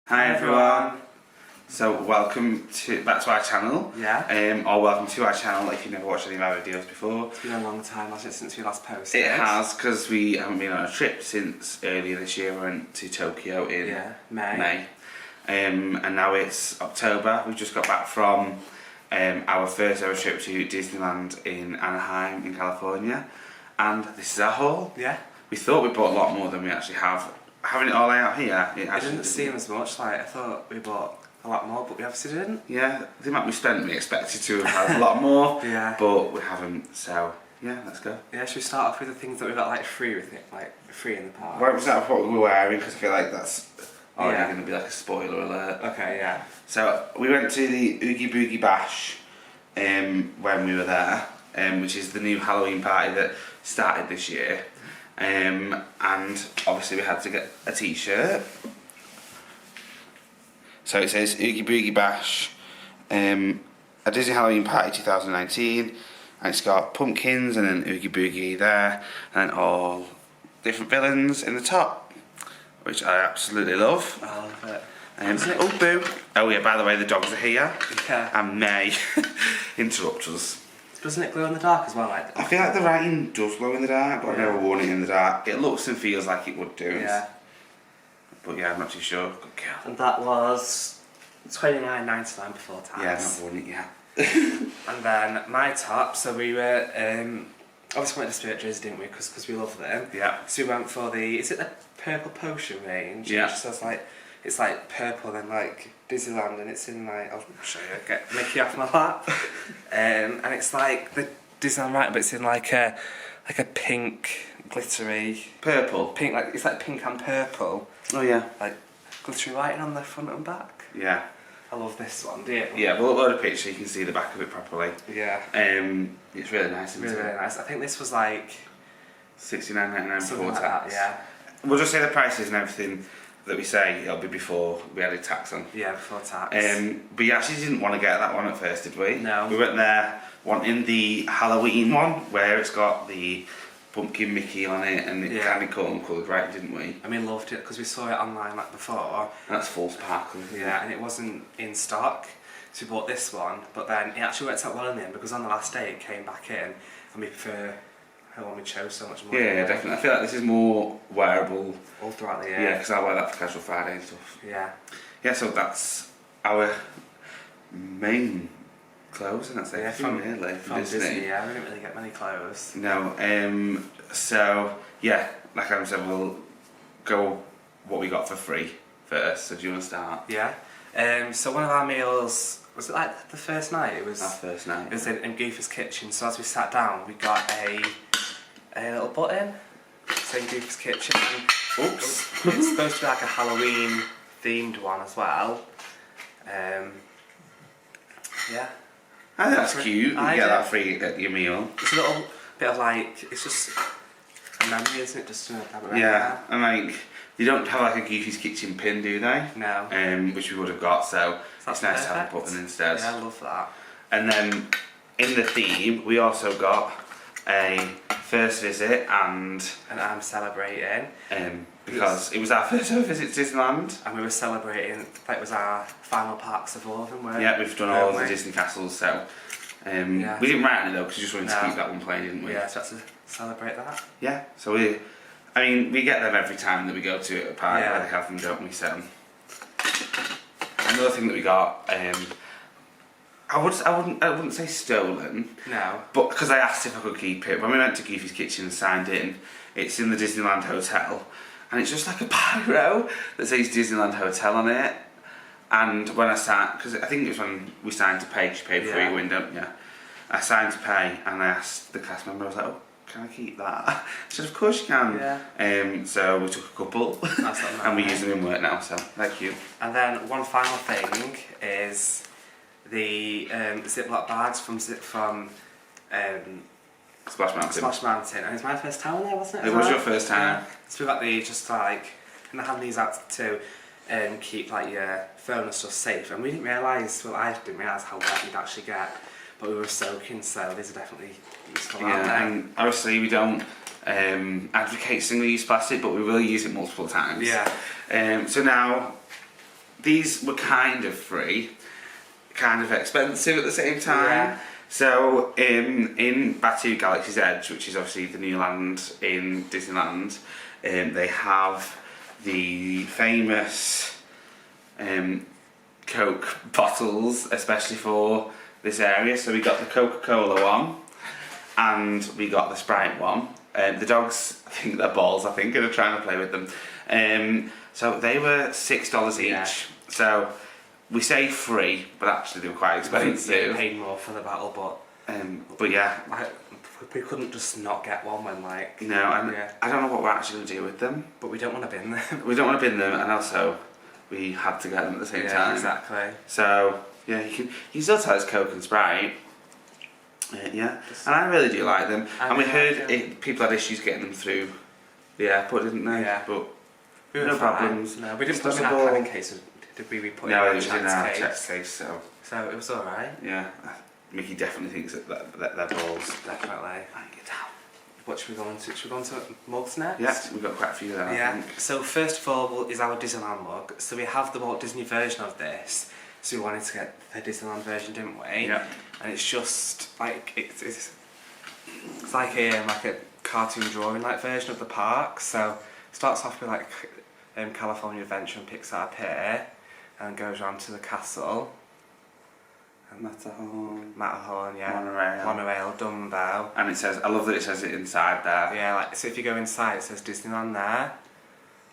Hi everyone. So welcome back to our channel. Yeah. Or welcome to our channel if you've never watched any of our videos before. It's been a long time, hasn't it, since we last posted? It has, because we haven't been on a trip since earlier this year. We went to Tokyo in May. And now it's October. We've just got back from our first ever trip to Disneyland in Anaheim in California. And this is our haul. Yeah. We thought we bought a lot more than we actually have. Having it all out here, it didn't seem as much. Like I thought we bought a lot more, but we obviously didn't. Yeah, the amount we spent, we expected to have had a lot more. Yeah. But we haven't. So yeah, let's go. Yeah, should we start off with the things that we got like free with it, like free in the park? Why was that what we were wearing? Because I feel like that's already going to be like a spoiler alert. Okay, yeah. So we went to the Oogie Boogie Bash when we were there, which is the new Halloween party that started this year. And obviously we had to get a t-shirt. So it says Oogie Boogie Bash, a Disney Halloween Party 2019, and it's got pumpkins and then Oogie Boogie there, and all different villains in the top, which I absolutely love. I love it. Oh boo! Oh yeah, by the way, the dogs are here. Yeah. And may interrupt us. Doesn't it glow in the dark as well? Like I feel like the writing does glow in the dark, but I've never worn it in the dark. It looks and feels like it would do. Yeah. But yeah, I'm not too sure. Good girl. And that was $29.99 before tax. Yeah, I've not worn it yet. And then my top, so we were, obviously went to Spirit Jersey, didn't we, because we love them. Yeah. So we went for is it the Purple Potion range? Yeah. Which says like, it's like purple and like Disneyland, and it's in like, I'll show you, get Mickey off my lap. And it's like the Disneyland right, but it's in like a pink, glittery... Purple? Pink, like, it's like pink and purple. Oh yeah. Like glittery lighting on the front and back. Yeah. I love this one, do you? Yeah, we'll upload a picture so you can see the back of it properly. Yeah. It's really nice, isn't it? Really nice. I think this was like... $69.99 before like tax. that, yeah. We'll just say the prices and everything that we say, it'll be before we added tax on. Yeah, before tax. But you actually didn't want to get that one at first, did we? No. We went there wanting the Halloween one, where it's got the pumpkin Mickey on it, and it kind of coloured, right, didn't we? And we loved it because we saw it online like before. And that's full sparkle. Yeah, and it wasn't in stock, so we bought this one. But then it actually worked out well in the end because on the last day it came back in, and we prefer the one we chose so much more. Yeah, definitely. I feel like this is more wearable all throughout the year. Yeah, because I wear that for Casual Friday and stuff. Yeah. Yeah, so that's our main clothes, and that's it from Disney. Yeah, we didn't really get many clothes. No. So yeah, like I said, we'll go what we got for free first. So do you want to start? Yeah. So one of our meals, was it like the first night? It was our first night. It was in Goofy's kitchen. So as we sat down, we got a little button. So in Goofy's kitchen. Oops. It's supposed to be like a Halloween themed one as well. Yeah. I think that's cute. You get that free at your meal. It's a little bit of like, it's just a memory, isn't it? Just to have it right Yeah, and like, they don't have like a Goofy's kitchen pin, do they? No. Which we would have got, so it's nice to have a perfect. button instead. Yeah, I love that. And then in the theme, we also got a first visit and I'm celebrating. Because it was our first ever visit to Disneyland. And we were celebrating, it was our final parks of all of them, weren't we? Yeah, we've done all of the Disney castles, so we didn't write on it though, because we just wanted to keep that one playing, didn't we? Yeah, so to celebrate that. Yeah, so we get them every time that we go to a park where they have them, don't we? So another thing that we got, I wouldn't say stolen. No. But because I asked if I could keep it. When we went to Goofy's Kitchen and signed in, it's in the Disneyland Hotel, and it's just like a pyro that says Disneyland Hotel on it. And when I signed, because I think it was when we signed to pay, she paid before you go in, don't you? I signed to pay, and I asked the cast member, I was like, oh, can I keep that? She said, of course you can. Yeah. So we took a couple, and we use them in work now, so thank you. And then one final thing is the Ziploc bags from Splash Mountain. Splash Mountain, and it was my first time there, wasn't it? It was your first time. Yeah. So we got the just like, and I had these out to keep like your phone and stuff safe, and we didn't realise, well I didn't realise how wet you'd actually get, but we were soaking, so these are definitely useful out there. And obviously we don't advocate single-use plastic, but we will use it multiple times. Yeah. So now these were kind of free, kind of expensive at the same time. Yeah. So in Batu Galaxy's Edge, which is obviously the new land in Disneyland, they have the famous Coke bottles, especially for this area. So we got the Coca-Cola one, and we got the Sprite one. The dogs, I think they're balls, and are trying to play with them. So they were $6 each. Yeah. So we say free, but actually they were quite expensive. We paid more for the battle, But yeah. We couldn't just not get one when like... No, I don't know what we're actually going to do with them. But we don't want to bin them. We don't want to bin them, and also we had to get them at the same time. Exactly. So yeah, you can still tell it's Coke and Sprite. Yeah, and I really do like them. And we heard people had issues getting them through the airport, didn't they? Yeah. But we no problems. No, we didn't put them in our planning case. Did we put no, it it in was in our check case, so it was alright. yeah. Mickey definitely thinks that they're balls. Definitely. Bang it down. What should we go on to? Should we go on to mugs next? Yeah, we've got quite a few there. Yeah. I think. So first of all is our Disneyland mug. So we have the Walt Disney version of this. So we wanted to get the Disneyland version, didn't we? Yeah. And it's just like it's like a cartoon drawing like version of the park. So it starts off with like California Adventure and Pixar Pier, and goes on to the castle. Matterhorn, yeah. Monorail, Dumbo. And it says, I love that it says it inside there. Yeah, like so if you go inside it says Disneyland there.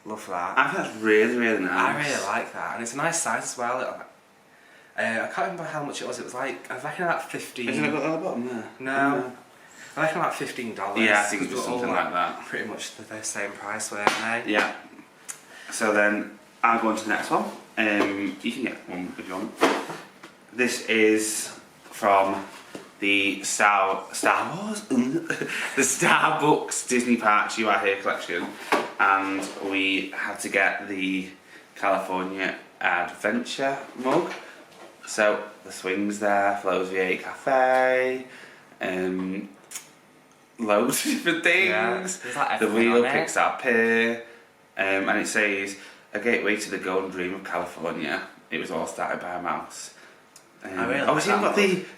Love that. I think that's really, really nice. I really like that, and it's a nice size as well. I can't remember how much it was. It was like, I reckon about 15. Isn't it got at the bottom there? No. I reckon about $15. Yeah, I think it was something like that. Pretty much the same price, weren't they? Yeah. So then I'll go on to the next one. You can get one if you want. This is from the Star Wars? The Starbucks Disney Parks You Are Here collection, and we had to get the California Adventure mug. So the swings there, Flo's V8 Cafe, loads of different things. Yeah, the wheel picks up here, and it says, a gateway to the golden dream of California. It was all started by a mouse. I really oh, like you've got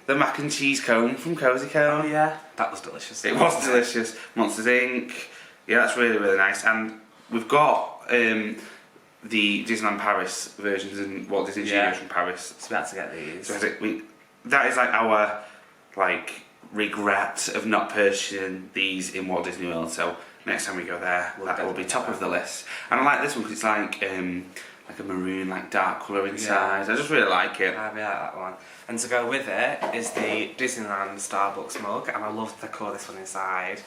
the mac and cheese cone from Cozy Cone. Oh yeah, that was delicious. It was delicious. Monsters Inc. Yeah, that's really, really nice. And we've got the Disneyland Paris versions and Walt Disney Studios from Paris. So we had to get these. So that is like our regret of not purchasing these in Walt Disney World. So next time we go there, that will be top of the list. And I like this one because it's like a maroon, dark colour inside. Yeah. I just really like it. I really like that one. And to go with it is the Disneyland Starbucks mug, and I love the colour of this one inside.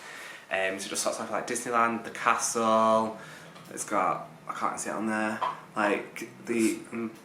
So it just starts off like Disneyland, the castle. It's got, I can't see it on there, like the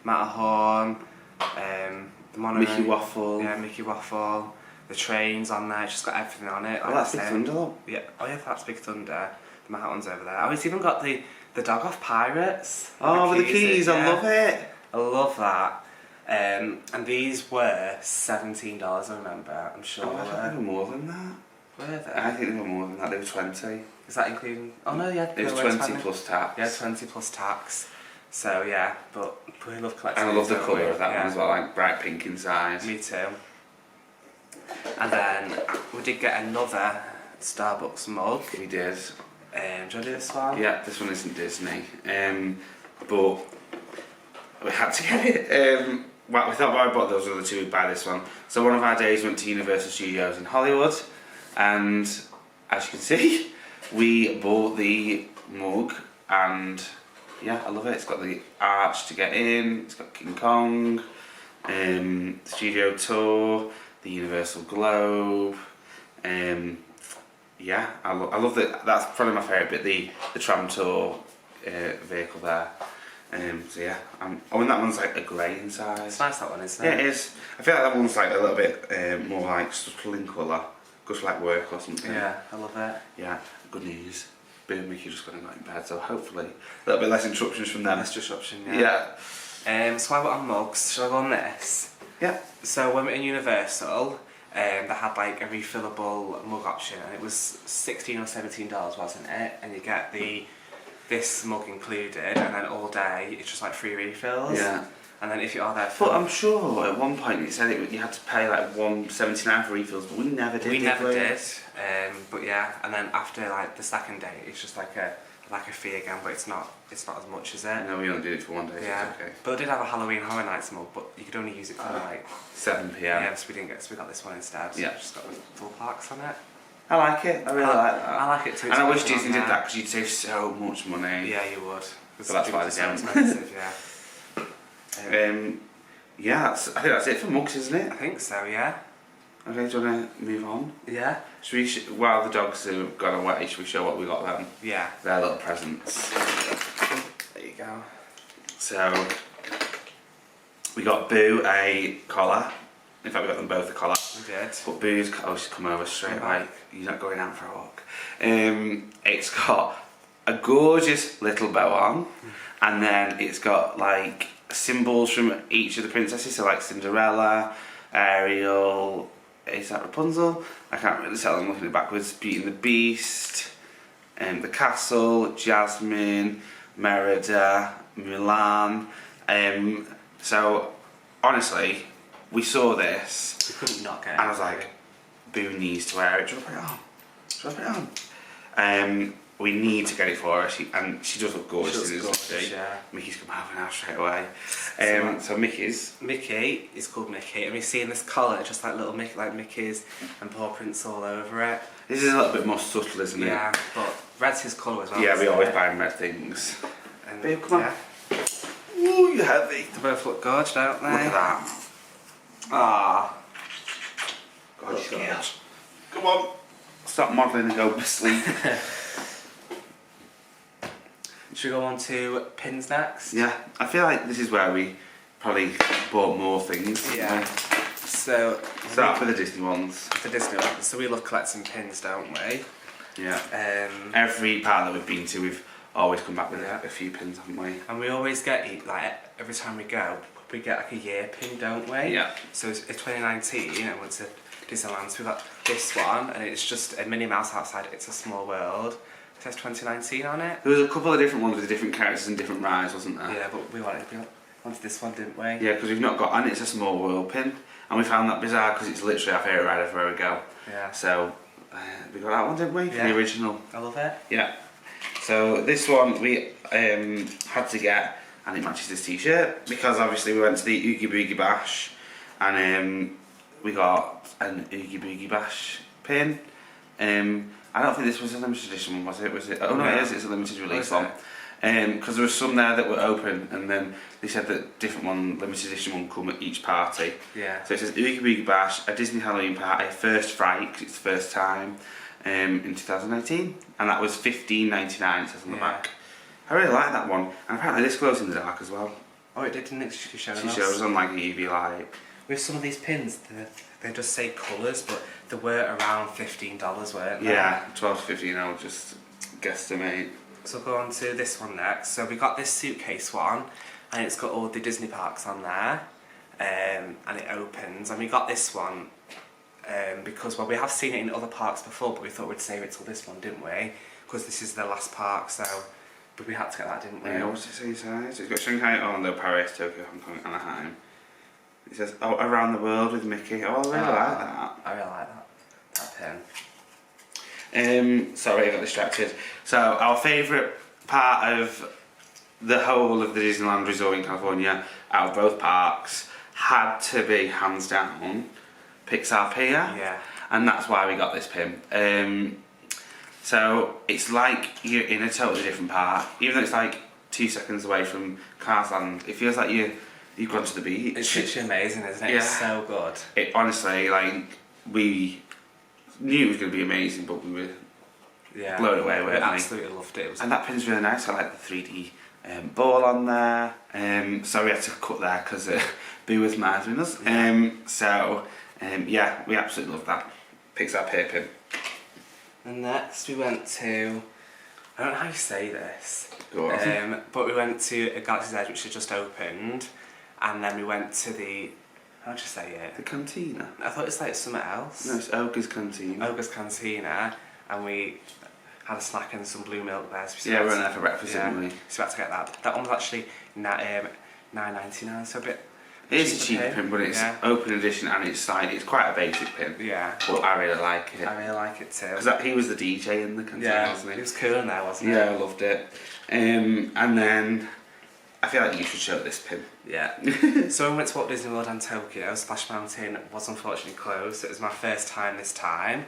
Matterhorn, the monorail. Mickey Waffle. Yeah, Mickey Waffle. The trains on there. It's just got everything on it. Oh, that's Big Thunder. Yeah. Oh yeah, that's Big Thunder. The Matterhorn's over there. Oh, it's even got the dog off Pirates. Oh, with the keys, I love it. I love that. And these were $17, I remember, I'm sure. Oh, I think they were more than that. Were they? I think they were more than that, they were 20. Is that including... Oh no, yeah. It was 20 plus tax. Yeah, 20 plus tax. So yeah, but we love collecting. And I love the colour of that one as well, like bright pink inside. Me too. And then we did get another Starbucks mug. We did. Do you want to do this one? Yeah, this one isn't Disney, but we had to get it. Well, we thought, why bought those other two, we'd buy this one. So one of our days went to Universal Studios in Hollywood, and as you can see, we bought the mug, and yeah, I love it. It's got the arch to get in, it's got King Kong, studio tour, the Universal Globe. Yeah, I love that. That's probably my favourite bit, the tram tour vehicle there. So yeah, I mean that one's like a grey inside. It's nice, that one, isn't it? Yeah, it is. I feel like that one's like a little bit more like subtle in colour, goes like work or something. Yeah, I love it. Yeah, good news. Boom, Mickey just got in bed, so hopefully a little bit less interruptions from them. Less disruption, yeah. Yeah. So I got on mugs. Shall I go on this? Yeah. So when we were in Universal, they had like a refillable mug option, and it was $16 or $17, wasn't it? And you get the this mug included, and then all day it's just like free refills. Yeah. And then if you are there for... But I'm sure at one point it said you had to pay like $1.79 for refills, but we never did. We never did. But yeah, and then after like the second day, it's just like a fee again, but it's not as much as it. No, we only did it for one day. Yeah. So it's okay. But I did have a Halloween Horror Nights mug, but you could only use it for like 7 p.m. Yeah, so we got this one instead. Yeah. Just got the full parks on it. I like it. I really like that. I like it too. And I wish Disney did that because you'd save so much money. Yeah, you would. But that's why they so don't. expensive. Yeah. Yeah, I think that's it for mugs, isn't it? I think so. Yeah. Okay, do you want to move on? Yeah. Should we, while the dogs have gone away, should we show what we got them? Yeah. Their little presents. There you go. So, we got Boo a collar. In fact, we got them both a collar. We did. But Boo's, she's come over straight away. You're not going out for a walk. It's got a gorgeous little bow on, and then it's got like symbols from each of the princesses, so like Cinderella, Ariel, is that Rapunzel? I can't really tell, I'm looking at it backwards. Beauty and the Beast, the castle, Jasmine, Merida, Mulan. So honestly, we saw this, We couldn't not get it. and I was like, Boo needs to wear it. Drop it on. Drop it on. We need to get it for her, and she does look gorgeous. She looks gorgeous, yeah. Mickey's come over now straight away. So Mickey's. Mickey is called Mickey, and we see in this collar just like little Mickey's and paw prints all over it. This is a little bit more subtle, isn't it? Yeah, but red's his colour as well. Yeah, we isn't always it? buy red things. And, Babe, come on. yeah. Ooh, you're heavy. They both look gorgeous, don't they? Look at that. Ah. God, she's got Come on. Stop modelling and go to sleep. Should we go on to pins next? Yeah, I feel like this is where we probably bought more things. Yeah. So Start with the Disney ones. the Disney one. So we love collecting pins, don't we? Yeah. Um, Every part that we've been to, we've always come back with Yeah. a few pins, haven't we? and we always get like every time we go, we get like a year pin, don't we? Yeah. So it's 2019, and went to Disneyland. So we got this one, and it's just a Minnie Mouse outside. It's a Small World. It says 2019 on it. There was a couple of different ones with different characters and different rides, wasn't there? Yeah, but we wanted this one, didn't we? Yeah, because we've not got, and it's a Small World pin, and we found that bizarre because it's literally our favourite ride everywhere we go. Yeah. So we got that one, didn't we? For Yeah. the original. I love it. Yeah. So this one we had to get, and it matches this t-shirt because obviously we went to the Oogie Boogie Bash, and we got an Oogie Boogie Bash pin. I don't think this was a limited edition one, was it? Was it? Oh no, it is. It's a limited release one. Because there were some there that were open, and then they said that limited edition one, come at each party. Yeah. So it says Oogie Boogie Bash, a Disney Halloween party, first fright, because it's the first time, in 2019, and that was $15.99. It says on the back. I really like that one, and apparently this glows in the dark as well. Oh, it did, didn't it? She showed She us. shows on like a UV light. With some of these pins, they just say colours, but they were around $15, weren't they? Yeah, 12 to 15. I'll just guesstimate. So we'll go on to this one next. So we got this suitcase one, and it's got all the Disney parks on there, and it opens. And we got this one because, well, we have seen it in other parks before, but we thought we'd save it till this one, didn't we? Because this is the last park, so but we had to get that, didn't we? Yeah, what's it say size? It's got Shanghai, Orlando, Paris, Tokyo, Hong Kong, Anaheim. It says, oh, around the world with Mickey. Oh, I really like that. I really like that pin. Sorry, I got distracted. So, our favourite part of the whole of the Disneyland Resort in California, out of both parks, had to be, hands down, Pixar Pier. Yeah. And that's why we got this pin. So, it's like you're in a totally different park. Even though it's like 2 seconds away from Cars Land, it feels like you've gone to the beach. It's literally amazing, isn't it? Yeah. It's so good. It honestly, like, we knew it was going to be amazing, but we were blown away, weren't we? Absolutely loved it. And that pin's really nice. I like the 3D ball on there. Sorry, I had to cut there because Boo was marking us. Yeah, we absolutely love that Pixar Pier pin. And next we went to, I don't know how you say this, Go on. but we went to a Galaxy's Edge which had just opened, and then we went to the, how'd you say it? The Cantina. I thought it's like something else. No, it's Ogre's Cantina. Ogre's Cantina, and we had a snack and some blue milk there. So Yeah, we went there for breakfast, didn't we? So we had to get that. That one was actually £9.99, so a bit. It is a cheaper pin, but it's open edition and it's quite a basic pin. Yeah. But I really like it. I really like it too. Because he was the DJ in the canteen, wasn't he? He was cool in there, wasn't he? Yeah, I loved it. And then I feel like you should show this pin. Yeah. So we went to Walt Disney World and Tokyo. Splash Mountain was unfortunately closed. It was my first time this time.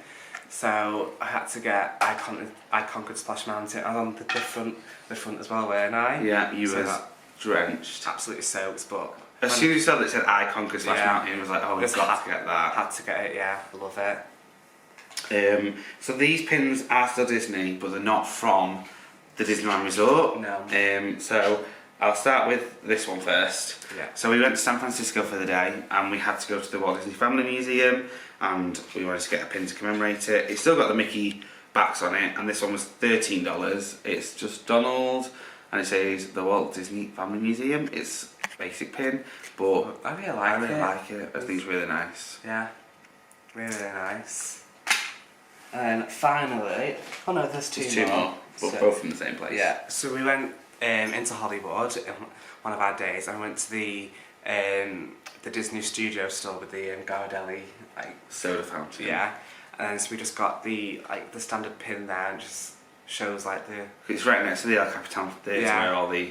So I had to get I conquered Splash Mountain. I was on the front as well, weren't I? Yeah, you was drenched. Absolutely soaked, but as soon as you saw that it said I conquered Splash Mountain, it was like, oh, we've got to get that. Had to get it, yeah. Love it. So these pins are still Disney, but they're not from the Disneyland Resort. No. So I'll start with this one first. Yeah. So we went to San Francisco for the day, and we had to go to the Walt Disney Family Museum, and we wanted to get a pin to commemorate it. It's still got the Mickey backs on it, and this one was $13. It's just Donald, and it says the Walt Disney Family Museum. It's a basic pin, but I really like it. I think it's really nice. Yeah. Really, really nice. And finally, oh no, there's two more. But both from the same place. Yeah, so we went into Hollywood one of our days, and we went to the Disney Studio store with the Ghirardelli soda fountain. Yeah, and so we just got the standard pin there, and just shows It's right next to the El Capitan Theatre where all the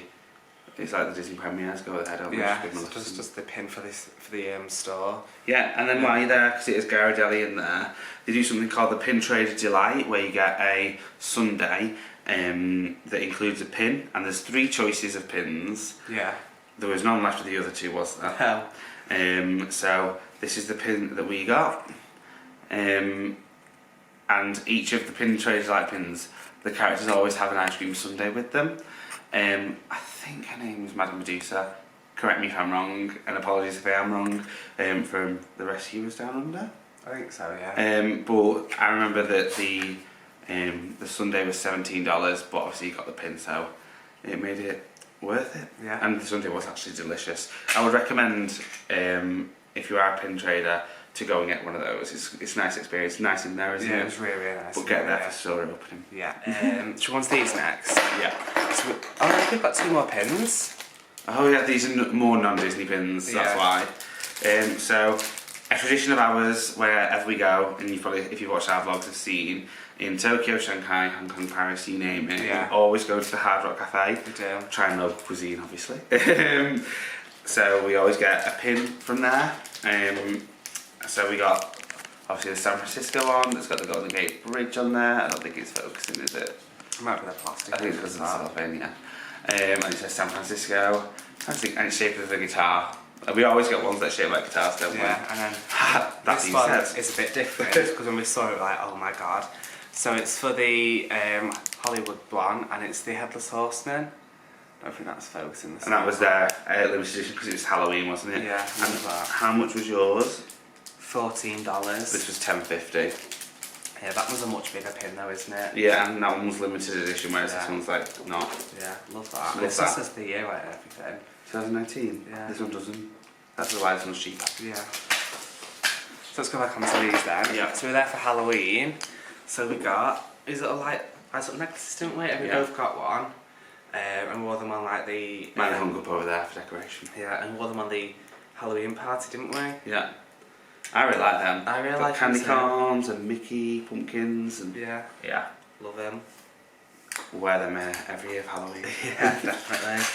it's like the Disney premieres go there, don't they? Yeah, it's just the pin for the store. Yeah, and then while you're there, because it is Ghirardelli in there, they do something called the Pin Trader Delight, where you get a sundae that includes a pin, and there's 3 choices of pins. Yeah. There was none left of the other 2, was there? No. So this is the pin that we got, and each of the Pin Trader Delight pins, the characters always have an ice cream sundae with them. I think her name is Madame Medusa. Correct me if I'm wrong, and apologies if I am wrong. From the Rescuers Down Under. I think so, yeah. But I remember that the sundae was $17, but obviously you got the pin, so it made it worth it. Yeah. And the sundae was actually delicious. I would recommend if you are a pin trader to go and get one of those. It's a nice experience, nice in there, isn't it? Yeah, it was really, really nice. But get there for store opening. Yeah. Should we want these next? Yeah. So we've got 2 more pins. Oh yeah, these are more non-Disney pins, that's why. So, a tradition of ours, wherever we go, and you've probably, if you've watched our vlogs, have seen, in Tokyo, Shanghai, Hong Kong, Paris, you name it, we always go to the Hard Rock Cafe. We do. Try and local cuisine, obviously. So we always get a pin from there. So we got, obviously, the San Francisco one, that's got the Golden Gate Bridge on there. I don't think it's focusing, is it? It might be the plastic. I think it's because of the cellophane, yeah. And it says San Francisco, and it's shaped as a guitar. We always get ones that are shaped like guitars, don't we? Yeah, and then this one is a bit different, because when we saw it, we were like, oh my god. So it's for the Hollywood one, and it's the Headless Horseman. I don't think that's focusing. And that was their limited edition because it was Halloween, wasn't it? Yeah. And how much was yours? $14. This was $10.50. Yeah, that was a much bigger pin though, isn't it? Yeah, and that one was limited edition, whereas this one's like not. Yeah, love that. Love this that. says the year right and everything. 2019? Yeah. This one doesn't. That's why this one's cheaper. Yeah. So let's go back onto these then. Yeah. So we're there for Halloween. So we got these little lights up necklaces, didn't we? And we both got one. And we wore them on like the... Mine hung up over there for decoration. Yeah, and we wore them on the Halloween party, didn't we? Yeah. I really like them. I really Got like candy them too. corns and Mickey pumpkins and Yeah. Yeah. Love them. We'll wear them every year for Halloween. Yeah, definitely.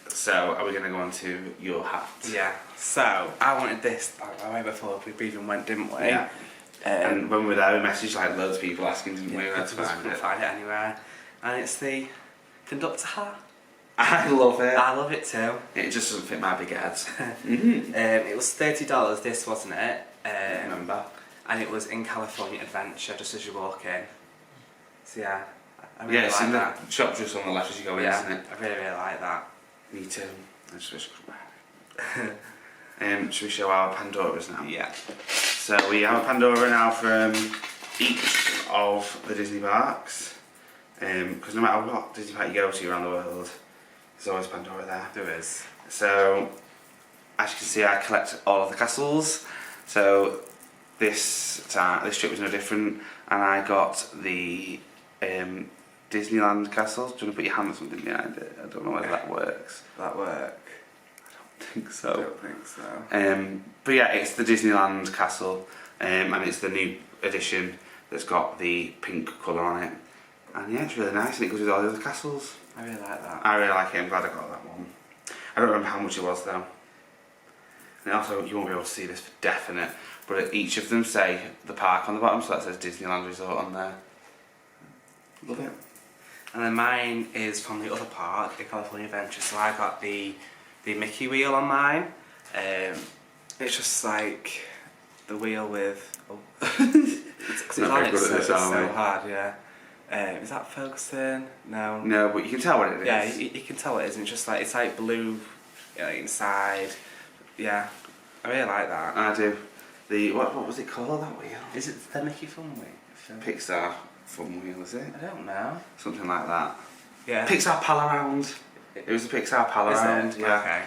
So are we gonna go on to your hat? Yeah. So I wanted this way before we even went, didn't we? Yeah. And when we were there, we messaged like loads of people asking, didn't we? Where to find couldn't it. find it anywhere. And it's the conductor hat. I love it. I love it too. It just doesn't fit my big head. It was $30, this wasn't it? I remember. And it was in California Adventure, just as you walk in. So yeah, I really Yeah, it's like in that. the shop just on the left as you go in, isn't it? I really, really like that. Me too. I just wish I could wear it. Should we show our Pandoras now? Yeah. So we have a Pandora now from each of the Disney parks. Because no matter what Disney park you go to around the world, there's always Pandora there. There is. So, as you can see, I collect all of the castles. So this trip was no different. and I got the Disneyland castle. Do you want to put your hand or something behind it? I don't know whether that works. That work? I think so. I don't think so. But yeah, it's the Disneyland castle, and it's the new edition that's got the pink colour on it. And yeah, it's really nice, and it goes with all the other castles. I really like that. I really like it. I'm glad I got that one. I don't remember how much it was though. And also, you won't be able to see this for definite, but each of them say the park on the bottom, so that says Disneyland Resort on there. Love it. And then mine is from the other park, the California Adventure. So I got the Mickey wheel on mine. It's just like the wheel with. Oh, it's on it, so it's so hard. Yeah. Is that focusing? No. No, but you can tell what it is. Yeah, you can tell it is. It's just like it's like blue, inside. Yeah, I really like that. I do. The what was it called, that wheel? Is it the Mickey Fun Wheel? Pixar Fun Wheel, is it? I don't know. Something like that. Yeah. Pixar Pal Around. It was the Pixar Pal Around. Yeah. Okay.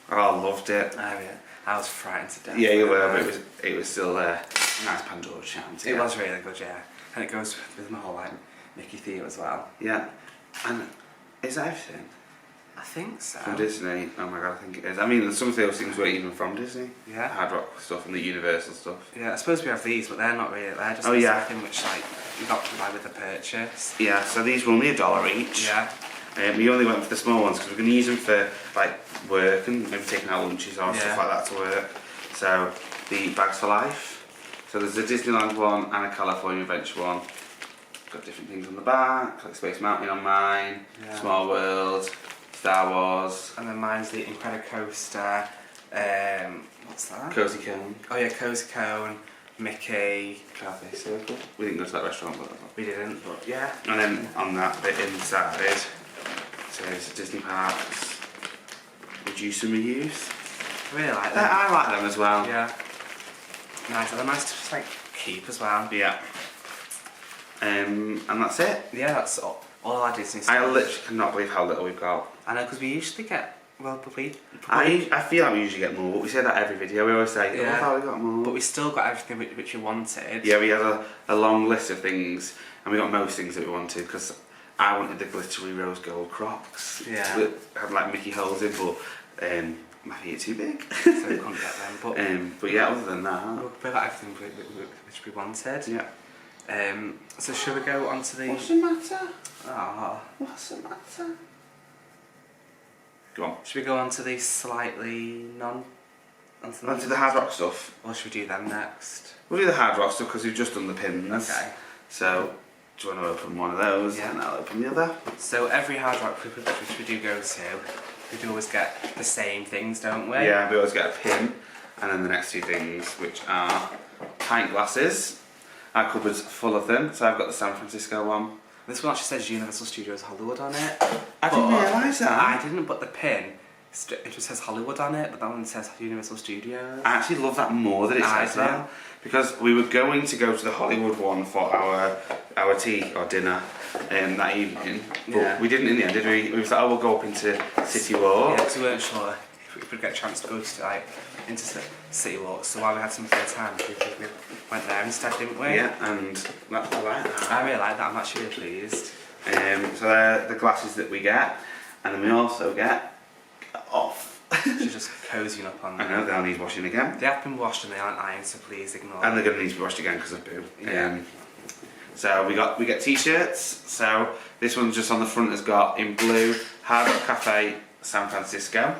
Oh, I loved it. I was frightened to death. Yeah, you were, but it was still a nice Pandora chant. It was really good, yeah. And it goes with my whole Mickey theme as well. Yeah. And is that everything? I think so. From Disney? Oh my god, I think it is. I mean, some of those things were even from Disney. Yeah. Hard Rock stuff and the Universal stuff. Yeah, I suppose we have these, but they're not really. They're just something which you got to buy with the purchase. Yeah, so these were only $1 each. Yeah. We only went for the small ones because we're going to use them for like work and maybe taking out lunches or stuff like that to work. So the bags for life. So there's a Disneyland one and a California Adventure one. Got different things on the back, like Space Mountain on mine, Small World, Star Wars. And then mine's the Incredicoaster. What's that? Cozy Cone. Oh yeah, Cozy Cone, Mickey. Cafe Circle. We didn't go to that restaurant, but we didn't. But yeah. And then on that bit inside, so it's Disney Parks. Reduce and reuse. I really like them. I like them as well. Yeah. Nice. And they're nice to just like keep as well. Yeah. And that's it. Yeah, that's all our Disney stuff. I literally cannot believe how little we've got. I know, because we usually get, I feel like we usually get more, but we say that every video. We always say, oh, I thought we got more. But we still got everything which we wanted. Yeah, we had a long list of things, and we got most things that we wanted, because I wanted the glittery rose gold Crocs. Yeah. That had like Mickey holes in, but my feet are too big. So we couldn't get them. But yeah, other than that. We got everything which we wanted. Yeah. So should we go on to the... What's the matter? Oh. What's the matter? Go on. Should we go on to the slightly Onto the Hard Rock stuff? Or should we do them next? We'll do the Hard Rock stuff because we've just done the pins. Okay. So, do you want to open one of those? Yeah. And I'll open the other. So every Hard Rock which we do go to, we do always get the same things, don't we? Yeah, we always get a pin. And then the next two things, which are pint glasses. Our cupboard's full of them. So I've got the San Francisco one. This one actually says Universal Studios Hollywood on it. I didn't realise that. I didn't, but the pin, it just says Hollywood on it, but that one says Universal Studios. I actually love that more that it says that. Because we were going to go to the Hollywood one for our tea or dinner that evening. But we didn't in the end, did we? We was like, oh, we'll go up into City Walk. Yeah, because we weren't sure if we'd get a chance to go to into City Walk, so while we had some free time, we went there instead, didn't we? Yeah, and that's all right. I really like that. I'm actually really pleased. So they're the glasses that we get, and then we also get off. She's just cozying up on them. I know they'll need washing again. They have been washed and they aren't ironed, so please ignore them. And they're going to need to be washed again because of poo. Yeah. So we get t-shirts. So this one just on the front has got in blue Hard Rock Cafe San Francisco.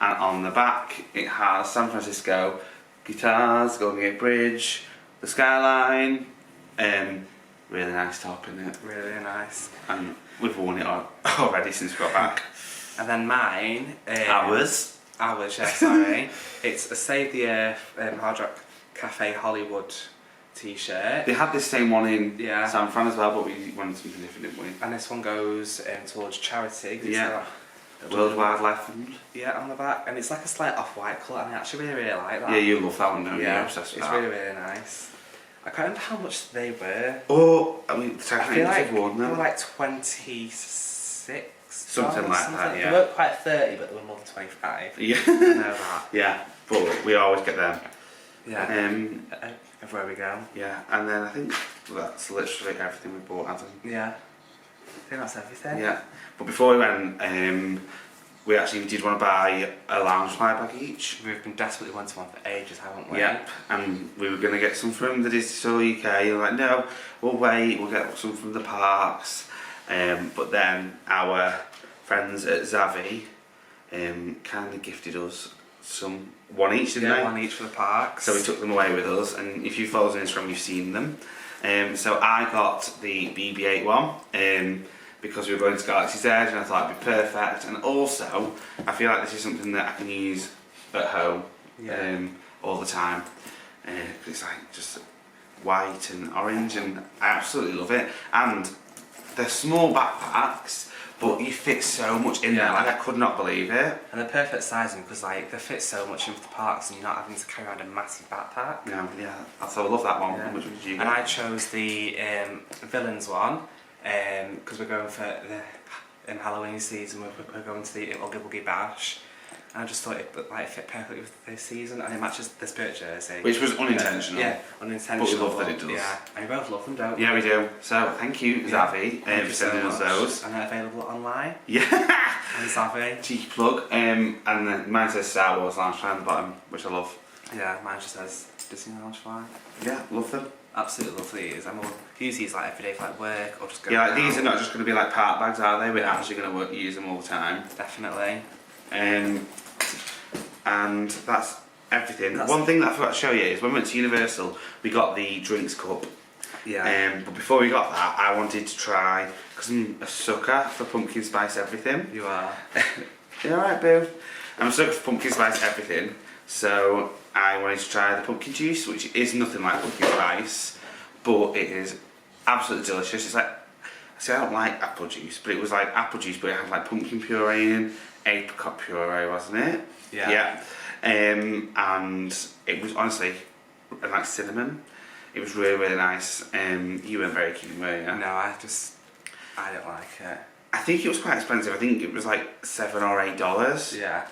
And on the back, it has San Francisco, guitars, Golden Gate Bridge, the skyline. Really nice top in it. Really nice. And we've worn it already since we got back. And then mine. Ours, yeah, sorry. It's a Save the Earth Hard Rock Cafe Hollywood t-shirt. They had this same one in Yeah. San Fran as well, but we wanted something different, didn't we? And this one goes towards charity. It's Yeah. got World Wildlife Fund. Yeah, on the back, and it's like a slight off-white colour, and I actually really like that. Yeah, you love that one, don't you? Yeah, You're obsessed with it's that. really, really nice. I can't remember how much they were. Oh, I mean, I feel like have worn they them. were like 26. Something like that, yeah. They weren't quite 30, but they were more than 25. Yeah. I know that. Yeah, but we always get them. Yeah. Everywhere we go. Yeah, and then I think that's literally everything we bought, Adam. Yeah. I think that's everything. Yeah. But before we went, we actually did want to buy a lounge fly bag each. We've been desperately wanting one for ages, haven't we? Yep. And we were going to get some from the Disney Store UK. We were like, no, we'll wait, we'll get some from the parks. But then our friends at Zavi kindly gifted us one each, didn't they? One each for the parks. So we took them away with us, and if you follow us on Instagram, you've seen them. So I got the BB-8 one because we were going to Galaxy's Edge, and I thought it'd be perfect. And also, I feel like this is something that I can use at home all the time. It's like just white and orange, and I absolutely love it. And they're small backpacks, but you fit so much in there. Like, I could not believe it. And they're perfect sizing because like they fit so much into the parks, and you're not having to carry around a massive backpack. No, yeah. So I love that one. Yeah. Which one did you get? And I chose the villains one because we're going for the Halloween season. We're going to the Oogie Boogie Bash. And I just thought it like fit perfectly with this season, and it matches the spirit jersey. Which was unintentional. Yeah, unintentional. But we love that it does. Yeah, and we both love them, don't we? Yeah, we do. So thank you, Zavi, for sending us those. And they're available online. Yeah. And Zavi. Cheeky plug. And then mine says Star Wars Lounge Fly on the bottom, which I love. Yeah, mine just says Disney Lounge Fly. Yeah, love them. Absolutely love these. I'm all use these like every day for like work or just go. Yeah, like these are not just going to be like park bags, are they? We're actually going to use them all the time. Definitely. And that's everything. One thing that I forgot to show you is when we went to Universal, we got the drinks cup. Yeah. But before we got that, I wanted to try, because I'm a sucker for pumpkin spice everything. You are. You alright, boo? I'm a sucker for pumpkin spice everything, so I wanted to try the pumpkin juice, which is nothing like pumpkin spice, but it is absolutely delicious. It's like, see, I don't like apple juice, but it was like apple juice, but it had like pumpkin puree in, apricot puree, wasn't it? Yeah. Yeah. And it was honestly like cinnamon. It was really, really nice. You weren't very keen, were you? No, I don't like it. I think it was quite expensive. I think it was like $7 or $8. Yeah.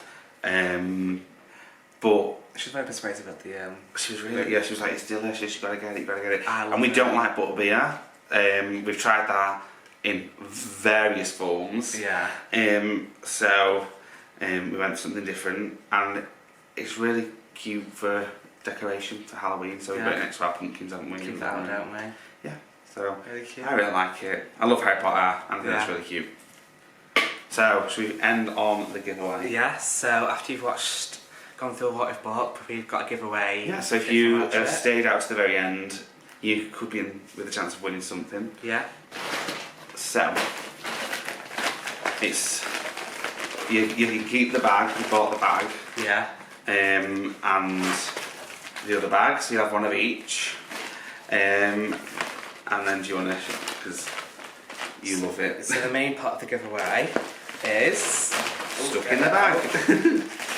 But she was very persuasive at the she was really, she was like, it's delicious, you gotta get it, you gotta get it. And we don't like butterbeer. We've tried that in various forms. Yeah. So we went for something different, and it's really cute for decoration for Halloween. So we put it next to our pumpkins, haven't we? Keep that on, don't we? Yeah. So really cute. I really like it. I love Harry Potter, and I think that's really cute. So should we end on the giveaway? Yes. So after you've gone through what we've bought, we've got a giveaway. Yeah. So if you have stayed out to the very end, you could be in with a chance of winning something. Yeah. So it's you can keep the bag. You bought the bag. Yeah. And the other bag, so you have one of each. And then do you want to, because you love it. So the main part of the giveaway is stuck in the bag.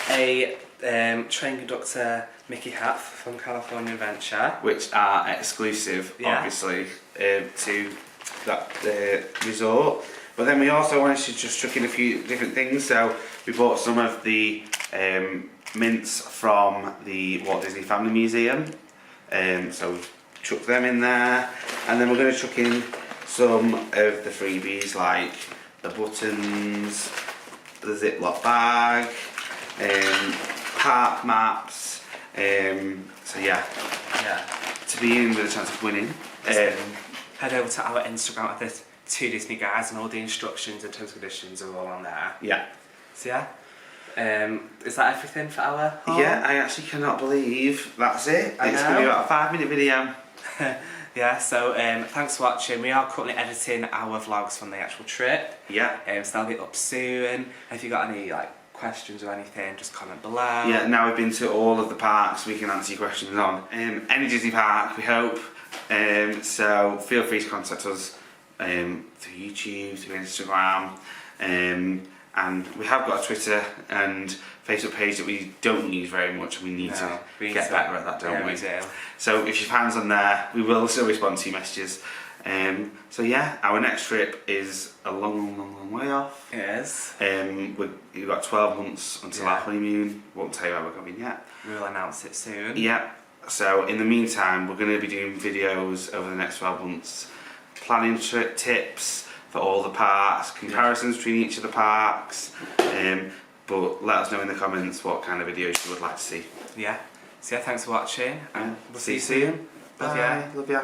A train conductor Mickey hat from California Adventure, which are exclusive, obviously, to that resort. But then we also wanted to just chuck in a few different things. So we bought some of the mints from the Walt Disney Family Museum. So we've chucked them in there, and then we're going to chuck in some of the freebies like the buttons, the Ziploc bag, park maps. So yeah, to be in with a chance of winning. Head over to our Instagram at the 2 Disney Guys, and all the instructions and terms and conditions are all on there. Yeah. So yeah. Is that everything for our haul? Yeah, I actually cannot believe that's it. It's going to be about a 5-minute video. Yeah, so thanks for watching. We are currently editing our vlogs from the actual trip. Yeah. So they'll be up soon. And if you've got any questions or anything, just comment below. Yeah, now we've been to all of the parks we can answer your questions on. Any Disney park, we hope. So feel free to contact us through YouTube, through Instagram. And we have got a Twitter and Facebook page that we don't use very much. We need to get better at that, don't we? We do. So if your fans on there, we will still respond to your messages. So yeah, our next trip is a long way off. It is. We've got 12 months until our honeymoon. Won't tell you where we're going yet. We'll announce it soon. Yeah. So in the meantime, we're going to be doing videos over the next 12 months, planning trip tips for all the parks, comparisons between each of the parks, but let us know in the comments what kind of videos you would like to see. Yeah. So yeah, thanks for watching, and we'll see you soon. soon. Love ya. Love ya.